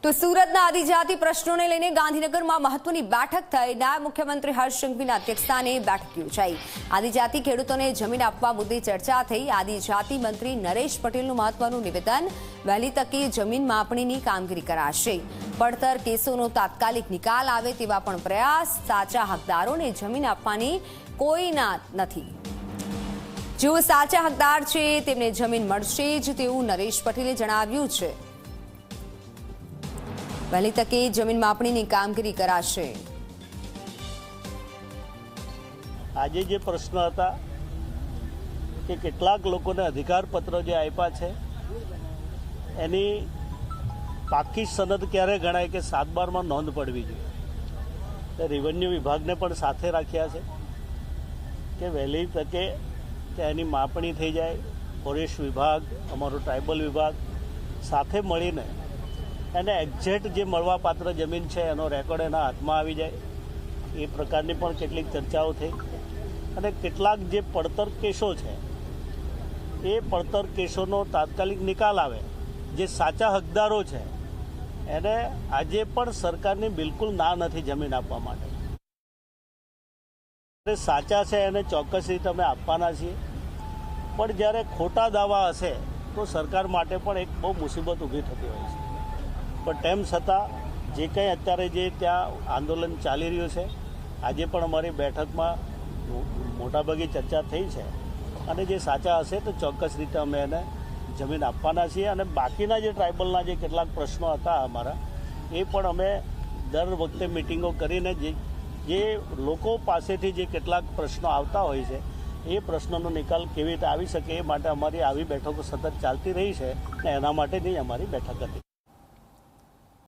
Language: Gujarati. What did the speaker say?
તો સુરતના આદિજાતિ પ્રશ્નોને લઈને ગાંધીનગરમાં મહત્વની બેઠક થઈ। નાયબ મુખ્યમંત્રી હર્ષ સંઘવીના અધ્યક્ષસ્થાને બેઠક યોજાઈ। આદિજાતિ ખેડૂતોને જમીન આપવા મુદ્દે ચર્ચા થઈ। આદિજાતિ મંત્રી નરેશ પટેલનું મહત્વનું નિવેદન, વહેલી તકે જમીન માપણીની કામગીરી કરાશે। પડતર કેસોનો તાત્કાલિક નિકાલ આવે તેવા પણ પ્રયાસ। સાચા હકદારોને જમીન આપવાની કોઈ ના નથી। જેઓ સાચા હકદાર છે તેમને જમીન મળશે જ તેવું નરેશ પટેલે જણાવ્યું છે। વહેલી તકે જમીન માપણીની કામગીરી કરાશે। આજે જે પ્રશ્ન હતા કે કેટલાક લોકોને અધિકાર પત્ર જે આપ્યા છે એની પાકી સનદ ક્યારે ગણાય કે 7/12માં નોંધ પડવી જોઈએ। રેવન્યુ વિભાગને પણ સાથે રાખ્યા છે કે વહેલી તકે એની માપણી થઈ જાય। ફોરેસ્ટ વિભાગ, અમારો ટ્રાઇબલ વિભાગ સાથે મળીને એને એક્ઝેક્ટ જે મળવાપાત્ર જમીન છે એનો રેકોર્ડ એના હાથમાં આવી જાય। એ પ્રકારની પણ કેટલીક ચર્ચાઓ થઈ અને કેટલાક જે પડતર કેસો છે એ પડતર કેસોનો તાત્કાલિક નિકાલ આવે। જે સાચા હકદારો છે એને આજે પણ સરકારની બિલકુલ ના નથી જમીન આપવા માટે। સાચા છે એને ચોક્કસ રીતે અમે આપવાના છીએ, પણ જ્યારે ખોટા દાવા હશે તો સરકાર માટે પણ એક બહુ મુસીબત ઊભી થતી હોય છે। પણ તેમ છતાં જે કંઈ અત્યારે જે ત્યાં આંદોલન ચાલી રહ્યું છે, આજે પણ અમારી બેઠકમાં મોટાભાગે ચર્ચા થઈ છે અને જે સાચા હશે તો ચોક્કસ રીતે અમે એને જમીન આપવાના છીએ। અને બાકીના જે ટ્રાઇબલના જે કેટલાક પ્રશ્નો હતા અમારા, એ પણ અમે દર વખતે મિટિંગો કરીને જે લોકો પાસેથી જે કેટલાક પ્રશ્નો આવતા હોય છે એ પ્રશ્નોનો નિકાલ કેવી રીતે આવી શકે એ માટે અમારી આવી બેઠકો સતત ચાલતી રહી છે અને એના માટેની અમારી બેઠક હતી।